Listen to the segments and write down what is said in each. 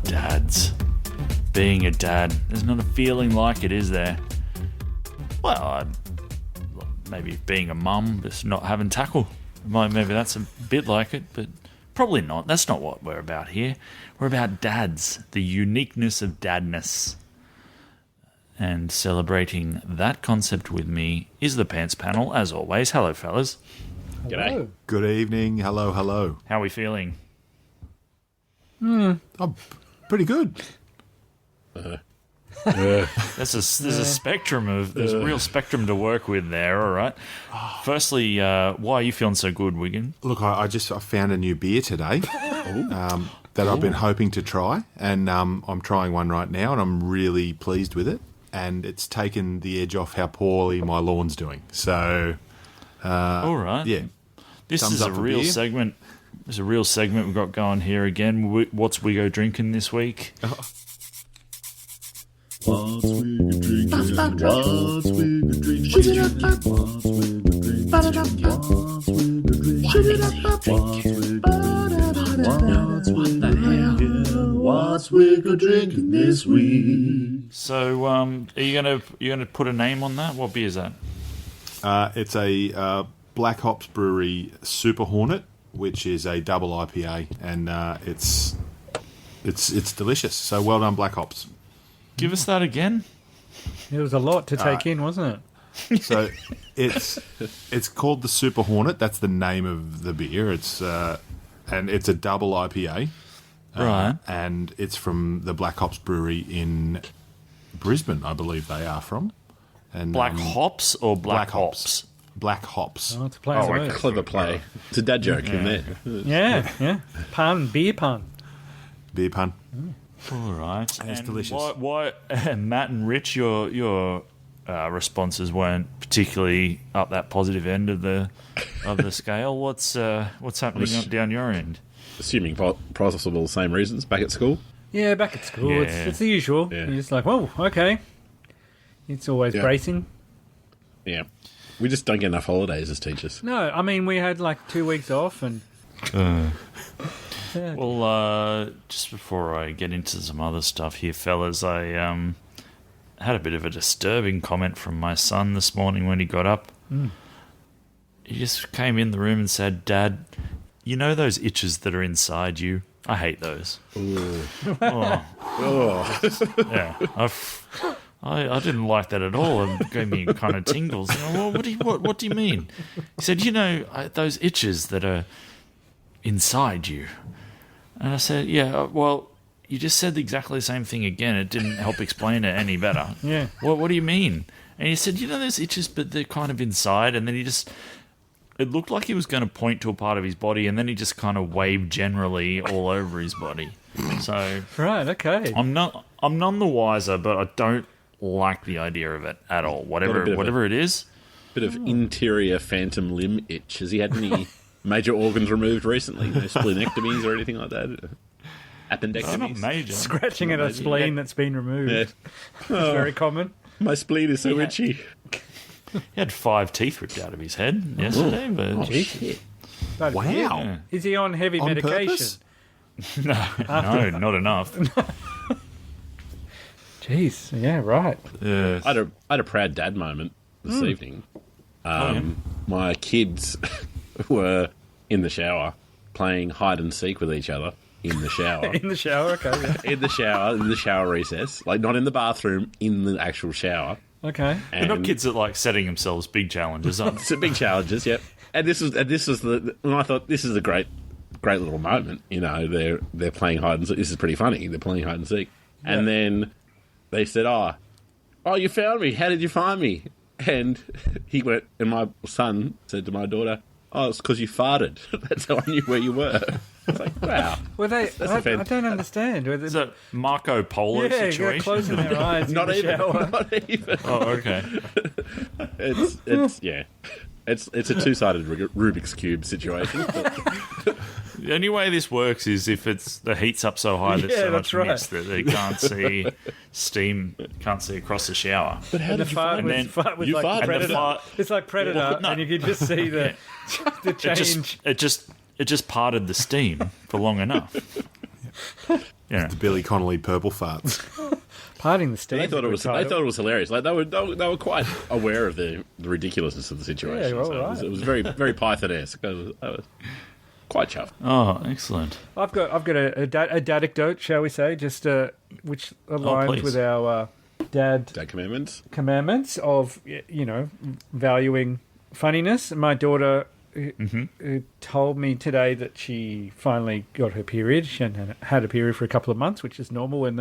Dads. Being a dad, there's not a feeling like it, is there? Well, maybe being a mum, just not having tackle. Maybe that's a bit like it, but probably not. That's not what we're about here. We're about dads, the uniqueness of dadness. And celebrating that concept with me is the Pants Panel, as always. Hello, fellas. G'day. Good evening. Hello, hello. How are we feeling? I'm pretty good. There's a spectrum of there's a real spectrum to work with there. All right. Firstly, why are you feeling so good, Wigan? Look, I found a new beer today that I've been hoping to try, and I'm trying one right now, and I'm really pleased with it. And it's taken the edge off how poorly my lawn's doing. So, all right. Yeah. This is a real segment. There's a real segment we've got going here again. What's Wiggo drinking this week? What's Wiggo drinking? What's Wiggo drinking? What's Wiggo drinking this week? So, are you gonna put a name on that? What beer is that? It's a Black Hops Brewery Super Hornet, which is a double IPA, and it's delicious. So well done, Black Hops. Give us that again. It was a lot to take in, wasn't it? So it's called the Super Hornet. That's the name of the beer. It's and it's a double IPA, Right. And it's from the Black Hops Brewery in Brisbane, I believe they are from. And Black hops or black hops? Black hops. Oh, it's a play on Oh, a words. clever play. It's a dad joke, isn't it? Yeah. Pun, beer pun. Beer pun. All right. It's delicious. Why Matt and Rich, your responses weren't particularly up that positive end of the scale. What's happening down your end? Assuming possible same reasons, back at school. Yeah, back at school. Yeah. It's the usual. Yeah. You're just like, whoa, okay. It's always bracing. Yeah. We just don't get enough holidays as teachers. No, I mean, we had like 2 weeks off and... Well, just before I get into some other stuff here, fellas, I had a bit of a disturbing comment from my son this morning when he got up. He just came in the room and said, "Dad, you know those itches that are inside you? I hate those." Oh. Yeah, I didn't like that at all. It gave me kind of tingles. Well, what do you mean? He said, "You know, those itches that are inside you." And I said, "Yeah, well, you just said exactly the same thing again. It didn't help explain it any better." Yeah. What do you mean? And he said, "You know those itches, but they're kind of inside." And then it looked like he was going to point to a part of his body, and then he just kind of waved generally all over his body. So Right, okay. I'm none the wiser, but I don't like the idea of it at all. Whatever it is. Bit of interior phantom limb itch. Has he had any major organs removed recently? No splenectomies or anything like that? It's Appendectomies? not major. Scratching at a spleen that's been removed. Yeah. It's very common. My spleen is so itchy. He had 5 teeth ripped out of his head yesterday, but Shit. But Wow. yeah. Is he on heavy On medication? purpose? No, not enough. Jeez, yeah, right. Yeah. I had a proud dad moment this evening. My kids were in the shower playing hide and seek with each other in the shower. In the shower, okay. Yeah. in the shower recess. Like, not in the bathroom, in the actual shower. Okay. They're not kids that like setting themselves big challenges, are they? It's a big challenges, yep. And this was when I thought this is a great little moment. You know, they're playing hide and seek. This is pretty funny. They're playing hide and seek, and then they said, "Oh, you found me. How did you find me?" And he went, and my son said to my daughter, "Oh, it's because you farted. That's how I knew where you were." It's like, wow. Well, I offensive. don't understand. Is that Marco Polo Yeah, you're situation? closing their eyes Not in the even. shower. Not even. Oh, okay. It's yeah. It's a two-sided Rubik's Cube situation. But The only way this works is if the heat's up so high there's so much mist that they can't see steam, can't see across the shower. But how did you find then- fart was You like farted. Predator. It's like Predator, Well, no. and you can just see the change. It just parted the steam for long enough. Yeah. The Billy Connolly purple farts. Parting the steam. They thought it was hilarious. Like they were quite aware of the ridiculousness of the situation. Yeah, well, so right. it was very very Python-esque. I was quite chuffed. Oh, excellent. I've got a dadicdote, shall we say, just which aligns please. with our Dad Commandments. Commandments of valuing funniness. My daughter told me today that she finally got her period. She hadn't had a period for a couple of months, which is normal in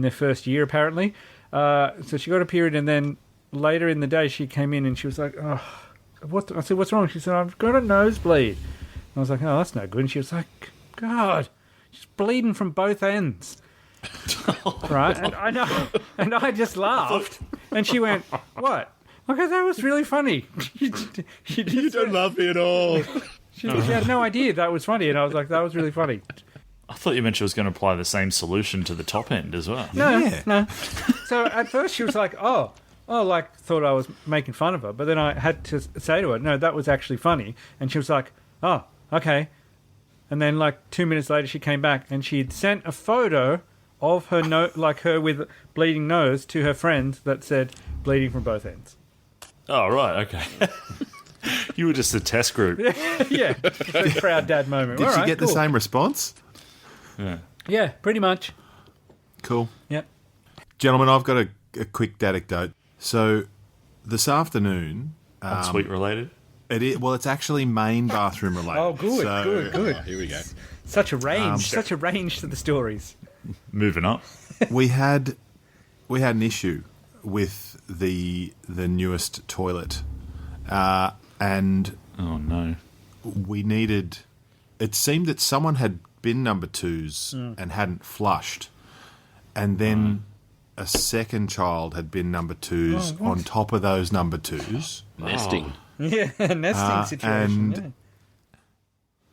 their first year apparently. So she got a period, and then later in the day she came in and she was like, "Oh, what?" I said, "What's wrong?" She said, "I've got a nosebleed." I was like, "Oh, that's no good." And she was like, "God, she's bleeding from both ends." Right? And I know. And I just laughed. And she went, "What?" Okay, that was really funny. She You don't love me at all. she had no idea that was funny. And I was like, that was really funny. I thought you meant she was going to apply the same solution to the top end as well. No. So at first she was like, like thought I was making fun of her. But then I had to say to her, no, that was actually funny. And she was like, oh, okay. And then like 2 minutes later she came back and she'd sent a photo of her her with bleeding nose to her friend that said bleeding from both ends. Oh, right, okay. You were just a test group. Yeah, it's a proud dad moment. Did All she right, get cool. the same response? Yeah. Yeah, pretty much. Cool. Yep. Gentlemen, I've got a quick dadicdote. So this afternoon... Sweet related. It's actually main bathroom related. Oh, good, So, good. Oh, here we go. Such a range to the stories. Moving up. we had an issue with the newest toilet, and Oh, no. we needed. It seemed that someone had bin number twos and hadn't flushed, and then a second child had bin number twos on top of those number twos, Nesting. Yeah, nesting situation.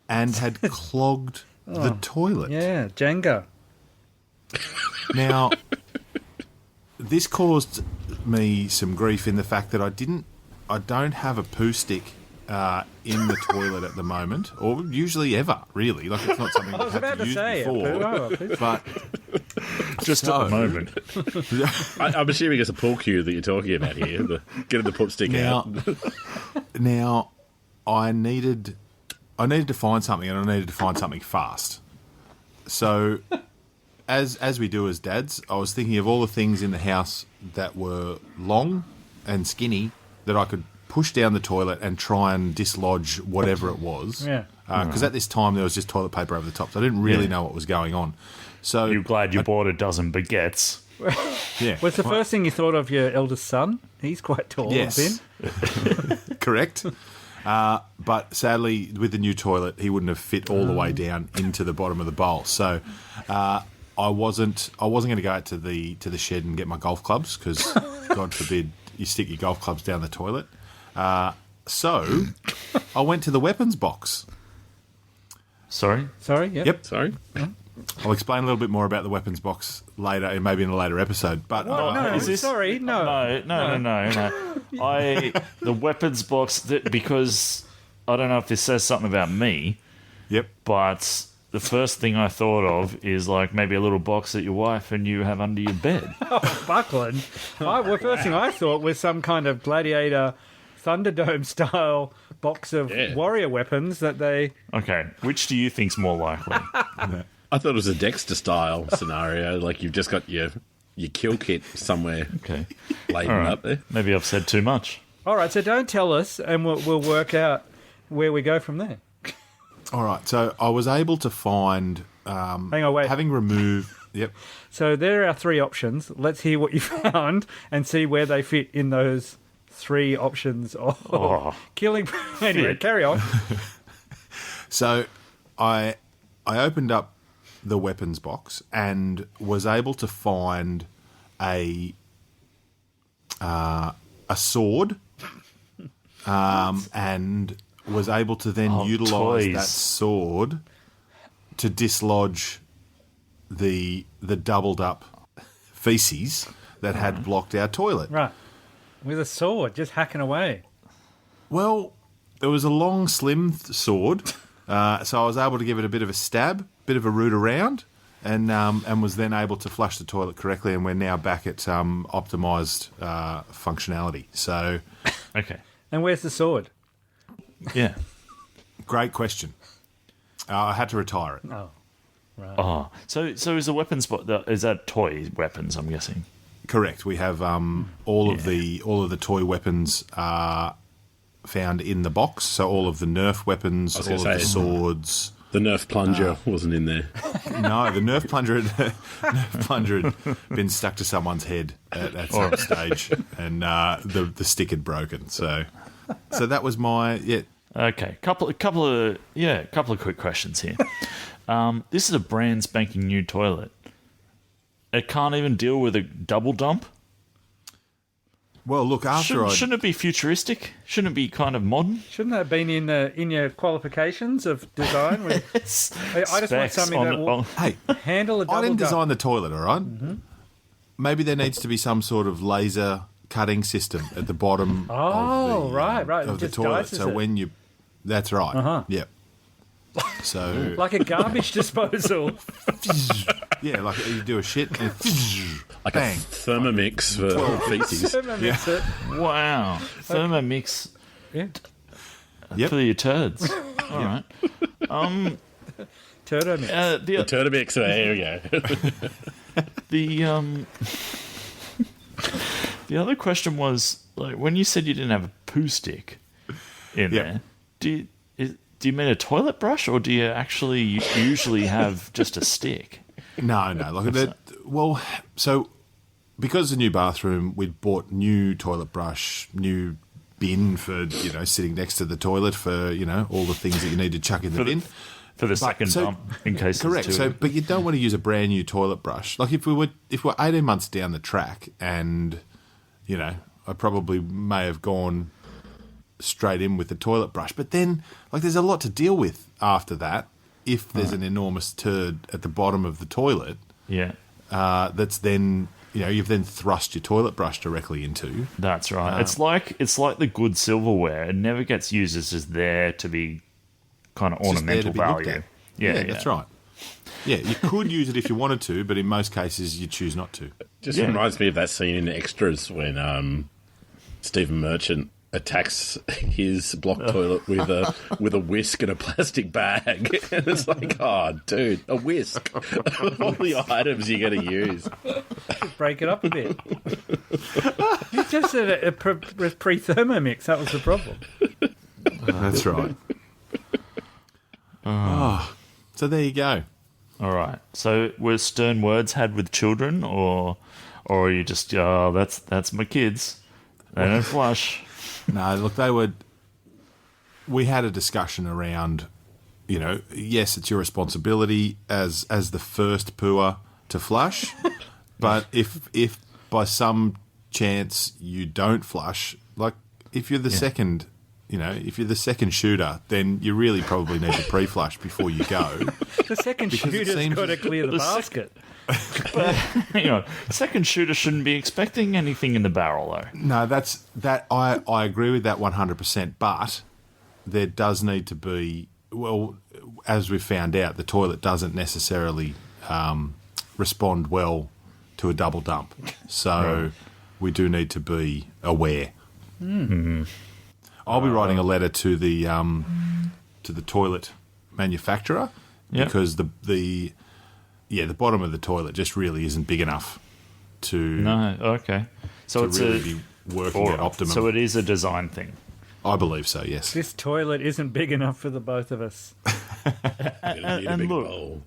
and had clogged the toilet. Yeah, Jenga. Now, this caused me some grief in the fact that I don't have a poo stick in the toilet at the moment, or usually ever, really. Like, it's not something I was I've about had to to use say before. But Just at the moment. I'm assuming it's a pool cue that you're talking about here. Getting the poop stick out. Now, I needed to find something, and I needed to find something fast. So, as we do as dads, I was thinking of all the things in the house that were long and skinny that I could push down the toilet and try and dislodge whatever it was. Yeah. Because at this time there was just toilet paper over the top, so I didn't really know what was going on. So You're glad you bought a dozen baguettes. yeah, Was the first thing you thought of your eldest son? He's quite tall and Yes. thin. correct. But sadly, with the new toilet, he wouldn't have fit all the way down into the bottom of the bowl. So I wasn't going to go out to the shed and get my golf clubs because, God forbid, you stick your golf clubs down the toilet. So I went to the weapons box. Sorry? Sorry, yeah. Yep. Sorry. I'll explain a little bit more about the weapons box later, maybe in a later episode. But No, Is this- sorry, no. No. The weapons box, because I don't know if this says something about me, yep. but the first thing I thought of is like maybe a little box that your wife and you have under your bed. Buckland. The first thing I thought was some kind of gladiator Thunderdome style box of warrior weapons that they... Okay, which do you think's more likely? I thought it was a Dexter style scenario, like you've just got your kill kit somewhere Okay. laden All right. up there. Maybe I've said too much. All right, so don't tell us, and we'll work out where we go from there. All right. So I was able to find, Hang on, wait. having removed. Yep. So there are three options. Let's hear what you found and see where they fit in those three options of killing. Anyway, Fit. carry on. So I opened up the weapons box and was able to find a sword, and was able to then utilise toys. that sword to dislodge the doubled up feces that had blocked our toilet. Right. With a sword, just hacking away. Well, it was a long, slim sword, so I was able to give it a bit of a stab, bit of a root around, and was then able to flush the toilet correctly, and we're now back at optimised functionality. So, Okay. And where's the sword? Yeah. great question. I had to retire it. Oh, right. Oh, so is the weapons is that toy weapons? I'm guessing. Correct. We have all of the toy weapons are found in the box. So all of the Nerf weapons, all of the swords. The Nerf plunger wasn't in there. No, the Nerf plunger had been stuck to someone's head at some stage, and the stick had broken. So that was my Okay, couple of quick questions here. This is a brand spanking new toilet. It can't even deal with a double dump. Well, look, Shouldn't it be futuristic? Shouldn't it be kind of modern? Shouldn't that have been in your qualifications of design? I just want Specs something that will Hey, handle a double I didn't dump. design the toilet, all right? Mm-hmm. Maybe there needs to be some sort of laser cutting system at the bottom Oh, right. of It the just toilet. dices So it. when you... That's right. Uh-huh. Yep. So... Like a garbage disposal. yeah, like you do a shit and... Like bang. a Thermomix for feces. Thermomix it. Wow, Thermomix Yeah. Yep. for your turds. All right. Turdomix. The Thermomix, there we go. The other question was, like, when you said you didn't have a poo stick in there, do you mean a toilet brush, or do you actually usually have just a stick? No. Like that. Well, so because it's a new bathroom, we'd bought new toilet brush, new bin for sitting next to the toilet for all the things that you need to chuck in the bin. For the second dump, in case correct. it's too... So, but you don't want to use a brand new toilet brush. Like if we're 18 months down the track, and I probably may have gone straight in with the toilet brush, but then there's a lot to deal with after that. If there's an enormous turd at the bottom of the toilet, Yeah, that's then you've then thrust your toilet brush directly into. that's right. It's like the good silverware. It never gets used. It's just there to be kind of It's just there ornamental to be looked value. at. Yeah, That's right. Yeah, you could use it if you wanted to, but in most cases you choose not to. Just reminds me of that scene in Extras when Stephen Merchant attacks his block toilet with a whisk and a plastic bag. And it's like, oh, dude, a whisk. All the items you're going to use. Break it up a bit. You just said a pre-Thermomix. That was the problem. That's right. So there you go. All right. So were stern words had with children, or are you just that's my kids? They don't flush. No, look, we had a discussion around, yes, it's your responsibility as the first pooer to flush, but if by some chance you don't flush, like if you're the second, if you're the second shooter, then you really probably need to pre-flush before you go. The second Because it shooter's seems- got to clear the basket. But hang on, second shooter shouldn't be expecting anything in the barrel, though. No, I agree with that 100%, but there does need to be, well, as we've found out, the toilet doesn't necessarily respond well to a double dump. So we do need to be aware. Mm-hmm. I'll be writing a letter to the toilet manufacturer because the bottom of the toilet just really isn't big enough to Okay. So it's really be working at optimum. So it is a design thing. I believe so, yes. This toilet isn't big enough for the both of us. Need a And big look- bowl.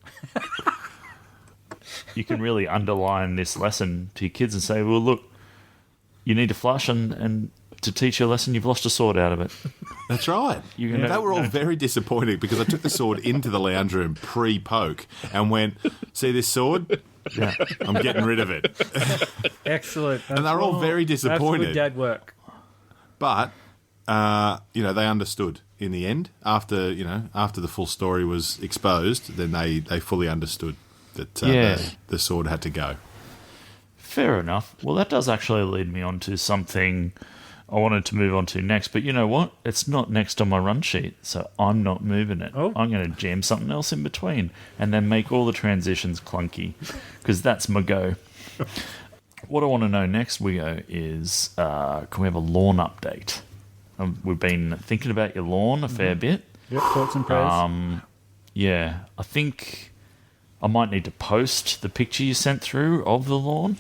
You can really underline this lesson to your kids and say, well, look, you need to flush, and to teach you a lesson, you've lost a sword out of it. That's right. They were all very disappointed because I took the sword into the lounge room pre-poke and went, see this sword? Yeah. I'm getting rid of it. Excellent. And they were all very That's good disappointed. dad work. But, they understood. in the end. After the full story was exposed, then they fully understood that the sword had to go. Fair enough. Well, that does actually lead me on to something I wanted to move on to next. But you know what? It's not next on my run sheet, so I'm not moving it. Oh. I'm going to jam something else in between and then make all the transitions clunky, because that's my go. What I want to know next, Wigo, is can we have a lawn update? We've been thinking about your lawn a fair bit. Yep, thoughts and prayers. Yeah, I think I might need to post the picture you sent through of the lawn,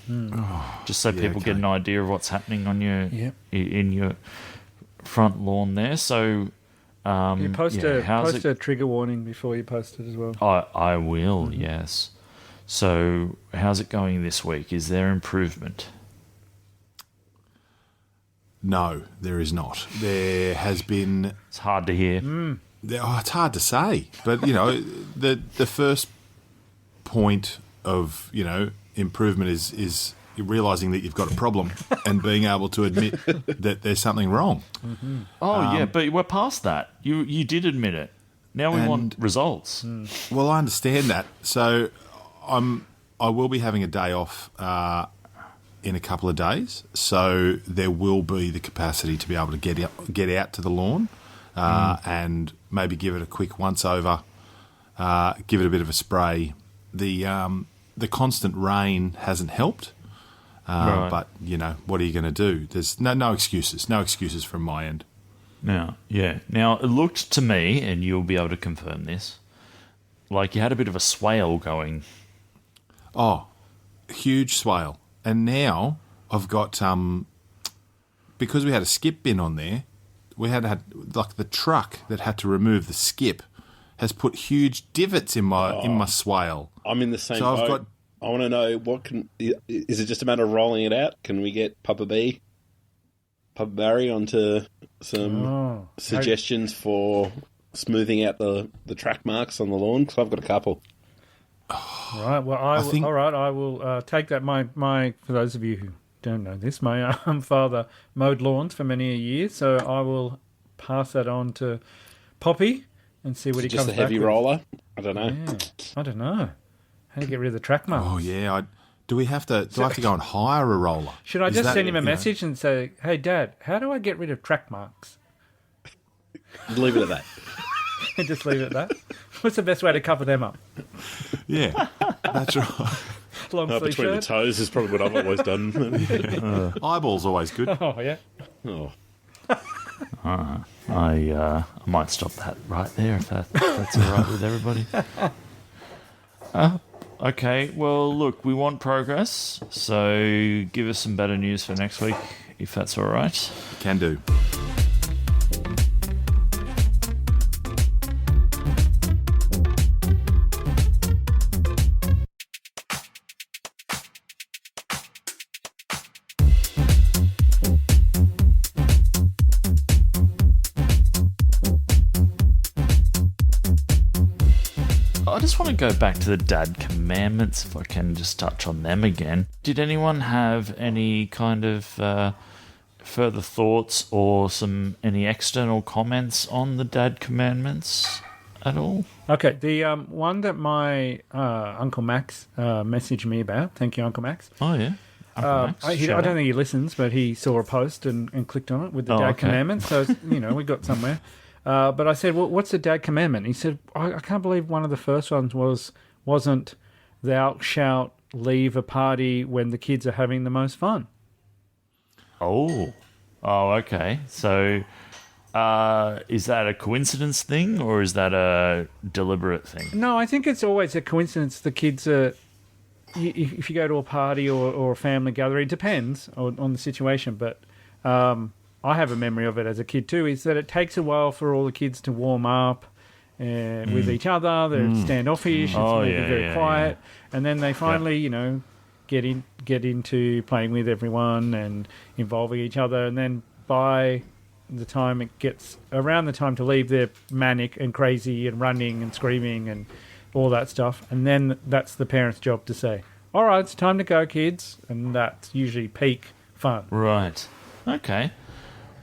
just so people get an idea of what's happening on your in your front lawn there. So, post a trigger warning before you post it as well. I will, yes. So, how's it going this week? Is there improvement? No, there is not. There has been. It's hard to hear. It's hard to say, but the first point of improvement is realizing that you've got a problem and being able to admit that there's something wrong. Mm-hmm. Yeah, but we're past that. You did admit it. Now we want results. Well, I understand that. So I will be having a day off in a couple of days, so there will be the capacity to be able to get out to the lawn and maybe give it a quick once over, give it a bit of a spray. The constant rain hasn't helped, Right. but what are you going to do? There's no excuses from my end. Now it looked to me, and you'll be able to confirm this, like you had a bit of a swale going. Oh, huge swale. And now I've got, because we had a skip bin on there, we had like the truck that had to remove the skip has put huge divots in my swale. I'm in the same So I've boat. got- I want to know is it just a matter of rolling it out? Can we get Papa Barry onto some suggestions for smoothing out the track marks on the lawn? Because I've got a couple. Right. Well, I will take that. My for those of you who don't know this, my father mowed lawns for many a year, so I will pass that on to Poppy and see what he comes Just a back heavy with. roller? I don't know. Yeah, I don't know. How to get rid of the track marks? Oh yeah, do I have to go and hire a roller? Should I Is just that, send him a message and say, "Hey, Dad, how do I get rid of track marks?" Leave it at that. And just leave it at that. What's the best way to cover them up? Yeah, that's right. Long sleeve Between the shirt. toes is probably what I've always done. Eyeball's always good. Oh yeah. Oh. I might stop that right there if that's all right with everybody. Okay, well, look, we want progress, so give us some better news for next week, if that's all right. Can do. I just want to go back to the Dad Commandments, if I can just touch on them again. Did anyone have any kind of further thoughts or any external comments on the Dad Commandments at all? Okay, the one that my Uncle Max messaged me about. Thank you, Uncle Max. Oh, yeah. Uncle Max, I shout don't out. think he listens, but he saw a post and clicked on it with the Dad okay. Commandments. So, we got somewhere. But I said, well, what's the Dad Commandment? He said, I can't believe one of the first ones wasn't thou shalt leave a party when the kids are having the most fun. Oh, okay. So is that a coincidence thing or is that a deliberate thing? No, I think it's always a coincidence the kids are... If you go to a party or a family gathering, it depends on the situation, but... I have a memory of it as a kid too, is that it takes a while for all the kids to warm up with each other. They're standoffish, it's maybe very quiet. And then they finally, get into playing with everyone and involving each other. And then by the time it gets around the time to leave, they're manic and crazy and running and screaming and all that stuff. And then that's the parents' job to say, all right, it's time to go, kids. And that's usually peak fun. Right. Okay.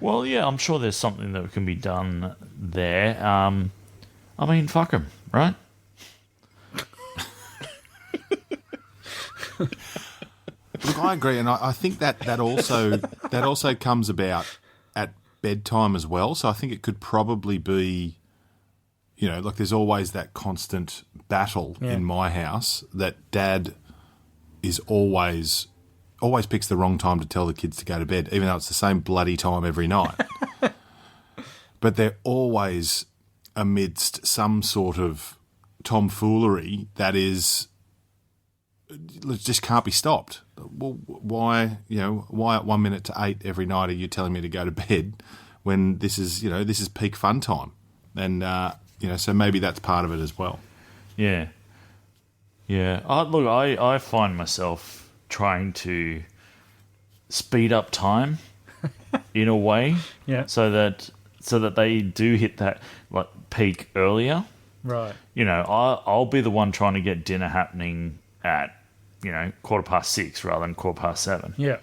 Well, yeah, I'm sure there's something that can be done there. I mean, fuck 'em, right? Look, I agree, and I think that also comes about at bedtime as well. So I think it could probably be, like there's always that constant battle in my house that Dad is always picks the wrong time to tell the kids to go to bed, even though it's the same bloody time every night. But they're always amidst some sort of tomfoolery that is just can't be stopped. Well, why at 1 minute to 8 every night are you telling me to go to bed when this is peak fun time? And so maybe that's part of it as well. Yeah. Yeah. I find myself trying to speed up time in a way, so that they do hit that like peak earlier. Right. I'll be the one trying to get dinner happening at 6:15 rather than 7:15. Yeah.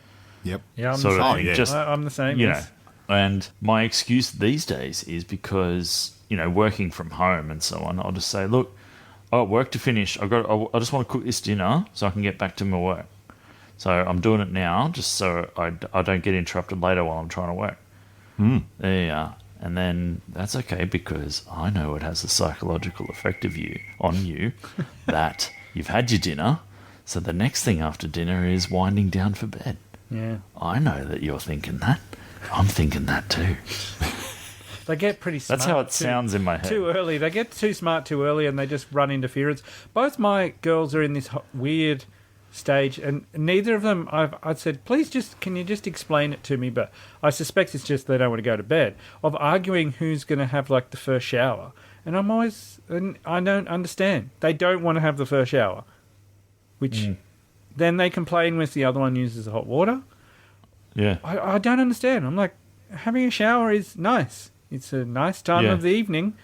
Yep. Yeah. I'm Sort the of same. thing. Just I'm the same. And my excuse these days is because working from home and so on. I'll just say, look, I got work to finish. I just want to cook this dinner so I can get back to my work. So I'm doing it now just so I don't get interrupted later while I'm trying to work. There you are. And then that's okay because I know it has a psychological effect on you that you've had your dinner. So the next thing after dinner is winding down for bed. Yeah. I know that you're thinking that. I'm thinking that too. They get pretty smart. That's how it sounds in my head. Too early. They get too smart too early and they just run interference. Both my girls are in this weird stage and neither of them I've said, please can you just explain it to me? But I suspect it's just they don't want to go to bed. Of arguing who's going to have like the first shower. And I don't understand. They don't want to have the first shower. Which then they complain when the other one uses the hot water. Yeah. I don't understand. I'm like, having a shower is nice. It's a nice time of the evening.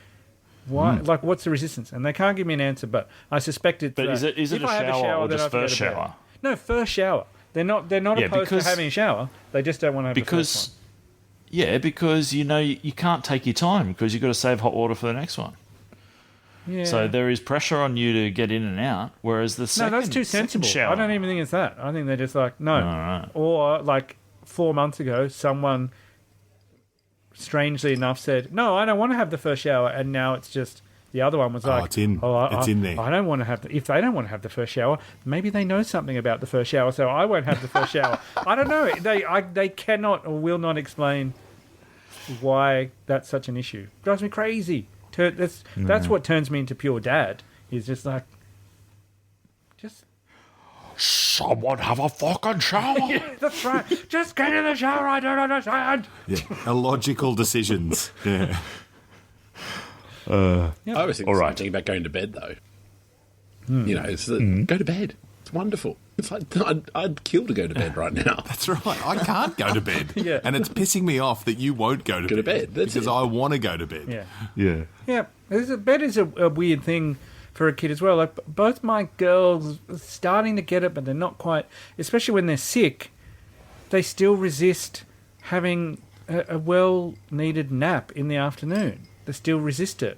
Why? Like, what's the resistance? And they can't give me an answer, but I suspect it's. But is it a shower or just first shower? No, first shower. They're not opposed to having a shower. They just don't want to have the first one. Yeah, because you can't take your time because you've got to save hot water for the next one. Yeah. So there is pressure on you to get in and out, whereas the second that's too sensible. shower, I don't even think it's that. I think they're just like, no. All right. Or like 4 months ago, someone strangely enough said, no, I don't want to have the first shower, and now it's just the other one was like, it's in there. I don't want to have if they don't want to have the first shower, maybe they know something about the first shower, so I won't have the first shower. I don't know. They cannot or will not explain why that's such an issue. It drives me crazy. That's what turns me into pure dad. Is just like, someone have a fucking shower. Yeah, that's right. Just get in the shower. I don't understand. Yeah, illogical decisions. Yeah. I always think all the right. same thing about going to bed, though. It's go to bed. It's wonderful. It's like I'd kill to go to bed right now. That's right. I can't go to bed. Yeah. And it's pissing me off that you won't go to bed. Because I want to go to bed. Yeah. Yeah. Yeah. Bed is a weird thing for a kid as well. Like both my girls are starting to get it, but they're not quite. Especially when they're sick, they still resist having a well-needed nap in the afternoon. They still resist it.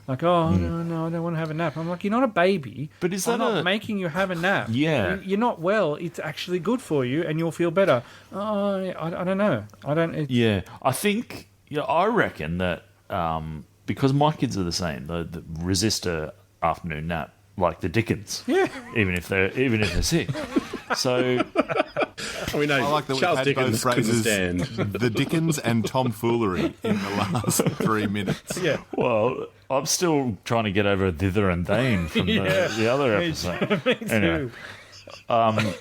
Like, no, I don't want to have a nap. I'm like, you're not a baby. But is I'm that not making you have a nap. Yeah. You're not well. It's actually good for you, and you'll feel better. I don't know. I don't. Yeah, I think. I reckon that because my kids are the same. They resist a afternoon nap like the Dickens. Yeah. Even if they're sick. So. We know I like that Charles we've had Dickens both phrases, stand. the Dickens and tomfoolery in the last 3 minutes. Yeah. Well, I'm still trying to get over thither and thane from the other episode. Me too. Anyway,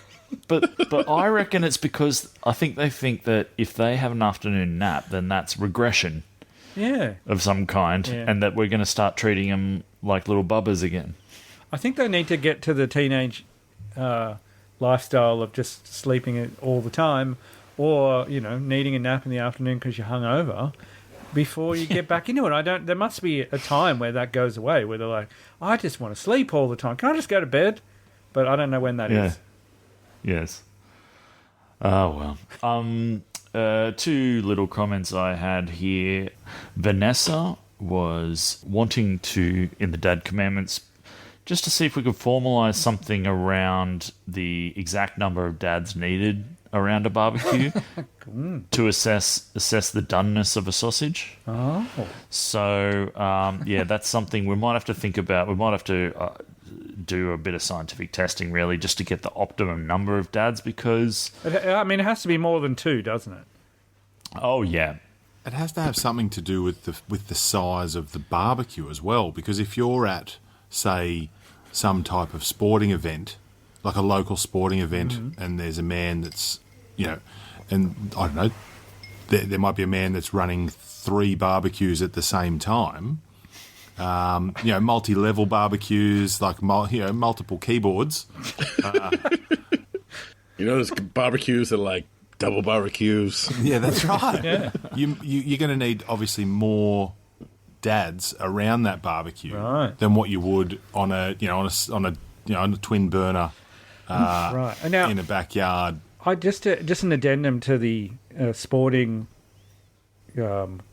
but I reckon it's because I think they think that if they have an afternoon nap, then that's regression Yeah. of some kind, and that we're going to start treating them like little bubbers again. I think they need to get to the teenage lifestyle of just sleeping all the time, or needing a nap in the afternoon because you're hungover, before you get back into it. There must be a time where that goes away, where they're like, I just want to sleep all the time. Can I just go to bed? But I don't know when that is. Yes. Oh well. Two little comments I had here. Vanessa was wanting to, in the Dad Commandments, just to see if we could formalise something around the exact number of dads needed around a barbecue to assess the doneness of a sausage. Oh. So, that's something we might have to think about. We might have to do a bit of scientific testing, really, just to get the optimum number of dads, because... it has to be more than 2, doesn't it? Oh, yeah. It has to have something to do with the size of the barbecue as well, because if you're at, say, some type of sporting event, like a local sporting event, and there's a man that's, and I don't know, there might be a man that's running 3 barbecues at the same time, multi-level barbecues, like, multiple keyboards. There's barbecues that are like double barbecues. Yeah, that's right. Yeah. You're going to need, obviously, more dads around that barbecue than what you would on a twin burner Right. And now, in a backyard. I just an addendum to the sporting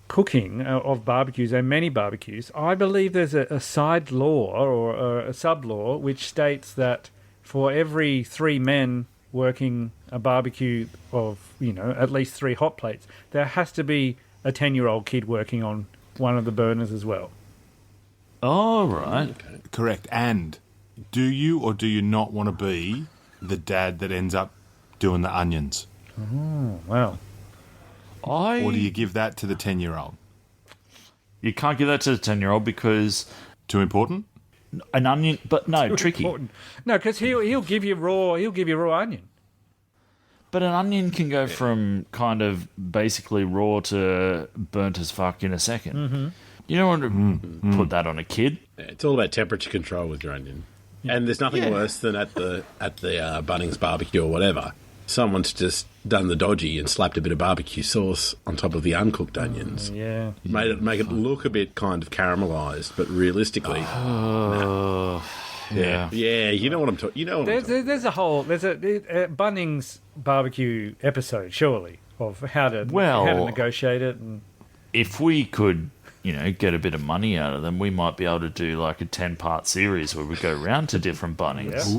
cooking of barbecues and many barbecues. I believe there's a side law or a sub law which states that for every 3 men working a barbecue of at least 3 hot plates, there has to be a 10-year-old kid working on one of the burners as well. Oh, right. Okay. Correct. And do you or do you not want to be the dad that ends up doing the onions? Oh, well. Or do you give that to the 10-year-old? You can't give that to the 10-year-old because... Too important? An onion... But no, tricky. Important. No, because he'll give you raw onion. But an onion can go from kind of basically raw to burnt as fuck in a second. Mm-hmm. You don't want to put that on a kid. Yeah, it's all about temperature control with your onion. Yeah. And there's nothing worse than at the Bunnings barbecue or whatever, someone's just done the dodgy and slapped a bit of barbecue sauce on top of the uncooked onions. Yeah. Make it look a bit kind of caramelised, but realistically... Yeah, you know what I'm talking. There's a Bunnings barbecue episode, surely, of how to negotiate it. And if we could, get a bit of money out of them, we might be able to do like a 10-part series where we go round to different Bunnings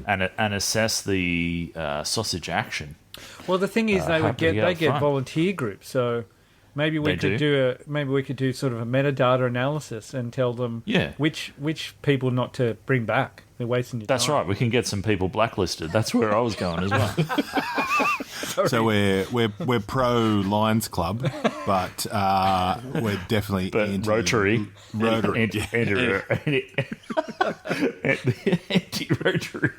and assess the sausage action. Well, the thing is, they get volunteer groups, so. Maybe we could do sort of a metadata analysis and tell them which people not to bring back. They're wasting your time. That's right. We can get some people blacklisted. That's where I was going as well. So we're pro Lions Club, but we're definitely anti Rotary. Anti-Rotary.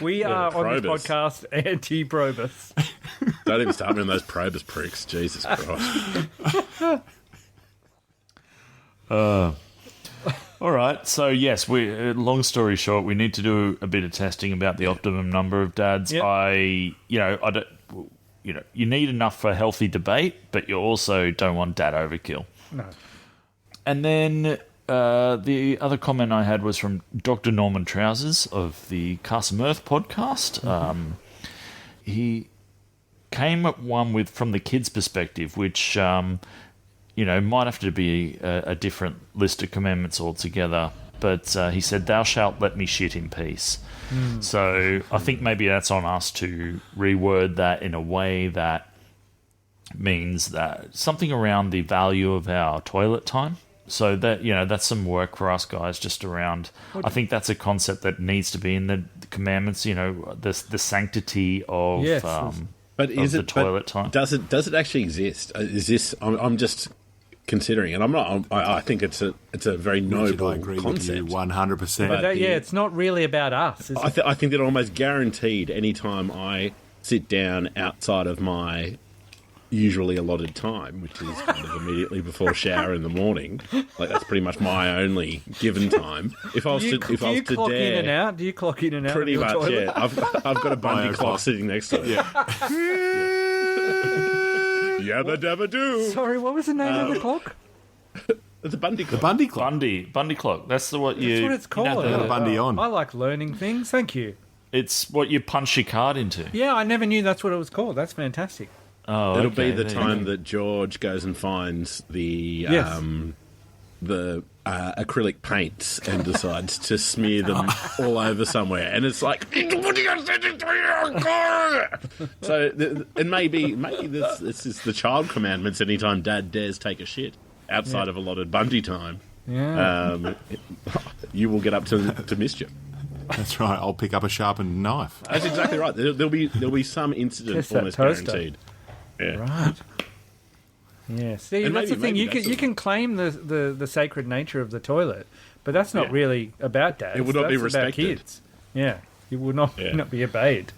We are on this podcast anti-Probus. Don't even start me on those Probus pricks. Jesus Christ. All right. So yes, long story short, we need to do a bit of testing about the optimum number of dads. Yep. You need enough for a healthy debate, but you also don't want dad overkill. No. And then the other comment I had was from Dr. Norman Trousers of the Carson Mirth podcast. Mm-hmm. He came at one from the kids' perspective, which might have to be a different list of commandments altogether. But he said, "Thou shalt let me shit in peace." So I think maybe that's on us to reword that in a way that means that something around the value of our toilet time. So that that's some work for us guys, just around. I think that's a concept that needs to be in the commandments. The sanctity of but is the it toilet time? Does it actually exist? Is this? I'm just considering, and I'm not. I think it's a very noble concept. 100%. But it's not really about us. Is it? I think that almost guaranteed any time I sit down outside of my usually allotted time, which is kind of immediately before shower in the morning, like that's pretty much my only given time. If I was to clock dare, in and out? Do you clock in and out? Pretty much, toilet? yeah. I've got a Bundy clock sitting next to it. Yeah. Yabba dabba doo. Sorry, what was the name of the clock? It's a Bundy clock. The Bundy clock. Bundy clock. That's what it's called. Bundy on. I like learning things. Thank you. It's what you punch your card into. Yeah, I never knew that's what it was called. That's fantastic. Oh, It'll okay, be the there you time go. that George goes and finds the Yes. acrylic paints and decides to smear them all over somewhere, and it's like, what are you going to do? So, and maybe this is the child commandments. Anytime Dad dares take a shit outside of allotted bungee time, you will get up to mischief. That's right. I'll pick up a sharpened knife. That's exactly right. There'll be some incident Just that almost toaster. guaranteed. Yeah. Right. Yeah. See, And that's the thing. maybe You can claim the sacred nature of the toilet, but that's not Yeah. really about dads. It would not be That's about respected. kids. Yeah. It would not Yeah. be obeyed.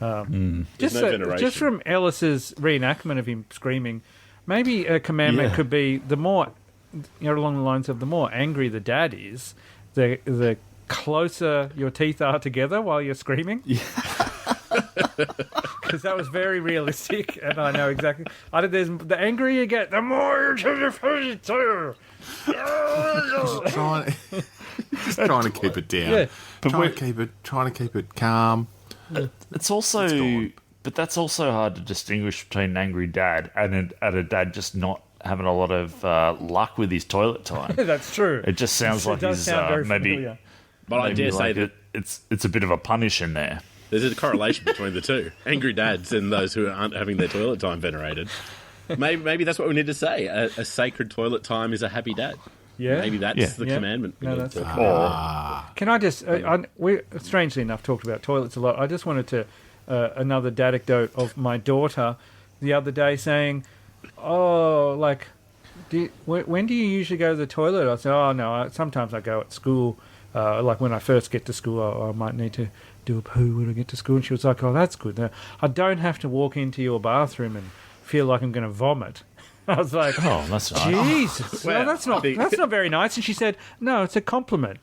There's no veneration. Just from Ellis's reenactment of him screaming, maybe a commandment could be the more, along the lines of the more angry the dad is, the closer your teeth are together while you're screaming. Because that was very realistic, and I know exactly. The angrier you get, the more you're to the face too. Just trying to keep it down. Yeah. Trying to keep it calm. It's also, gone. but that's also hard to distinguish between an angry dad and a dad just not having a lot of luck with his toilet time. That's true. It just sounds like It does he's sound very maybe familiar. But I maybe dare say like that it's a bit of a punish in there. there's a correlation between the two: angry dads and those who aren't having their toilet time venerated. Maybe that's what we need to say. A sacred toilet time is a happy dad. Yeah. Maybe that's Yeah. the Yeah. commandment. No, that's Or- Can I just? We strangely enough talked about toilets a lot. I just wanted to another dad anecdote of my daughter the other day saying, "Oh, like, when do you usually go to the toilet?" I said, "Oh no, sometimes I go at school. Like when I first get to school, I might need to do a poo when I get to school." And she was like, "Oh, that's good. Now, I don't have to walk into your bathroom and feel like I'm going to vomit." I was like, Oh, that's nice. Jesus, Well, that's I think- not very nice. And she said, "No, it's a compliment."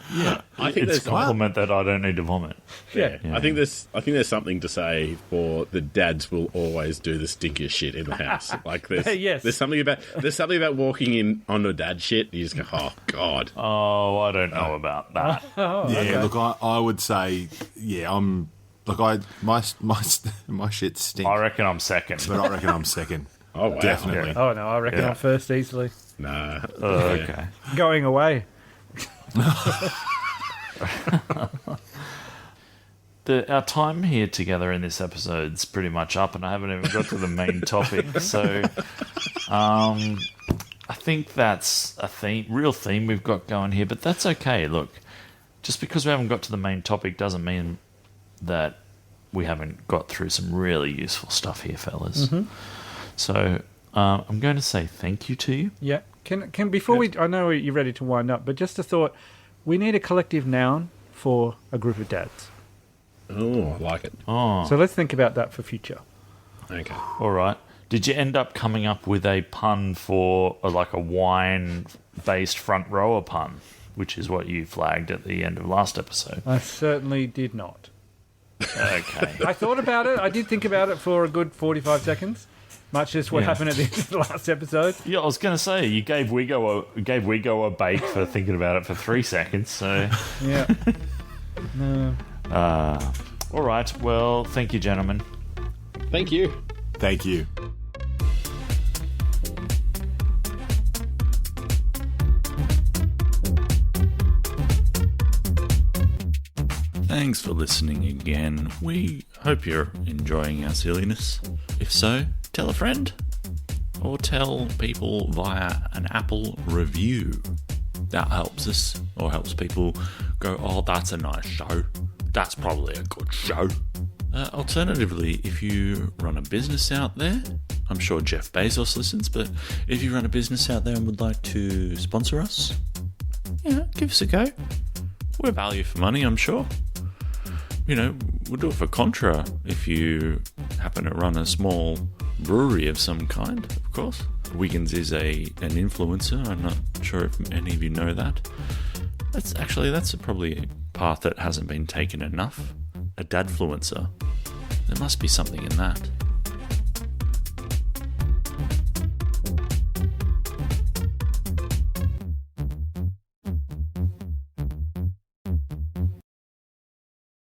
I think It's a there's compliment that I don't need to vomit. Yeah. I think there's something to say for the dads will always do the stinkiest shit in the house. Like Yes. there's something about walking in on a dad shit. You just go, oh god. Oh, I don't know about that. Yeah, look, I would say, I'm. Look, my shit stinks, I reckon I'm second. but I reckon I'm second. Oh wow. Definitely. Oh no, I reckon Yeah. I'm first easily. Nah. Okay. Going away. Our time here together in this episode's pretty much up, and I haven't even got to the main topic. So, I think that's a real theme we've got going here. But that's okay. Look, just because we haven't got to the main topic doesn't mean that we haven't got through some really useful stuff here, fellas. Mm-hmm. So, I'm going to say thank you to you. Yeah. Can before we? I know you're ready to wind up, but just a thought. We need a collective noun for a group of dads. Oh, I like it. Oh, So let's think about that for future. Okay. all right. Did you end up coming up with a pun for like a wine-based front rower pun, which is what you flagged at the end of last episode? I certainly did not. Okay. I thought about it. I did think about it for a good 45 seconds, much as what Yeah. happened at the end of the last episode. Yeah, I was going to say you gave Wigo a bake for thinking about it for 3 seconds. So, Yeah. No. all right. Well, thank you, gentlemen. Thank you. Thank you. Thanks for listening again. We hope you're enjoying our silliness. If so, tell a friend or tell people via an Apple review. That helps us or helps people go, oh, that's a nice show. That's probably a good show. Alternatively, if you run a business out there, I'm sure Jeff Bezos listens, but if you run a business out there and would like to sponsor us, give us a go. We're value for money, I'm sure. We'll do it for Contra if you happen to run a small brewery of some kind, of course. Wiggins is an influencer. I'm not sure if any of you know that. That's probably a path that hasn't been taken enough. A dadfluencer. There must be something in that.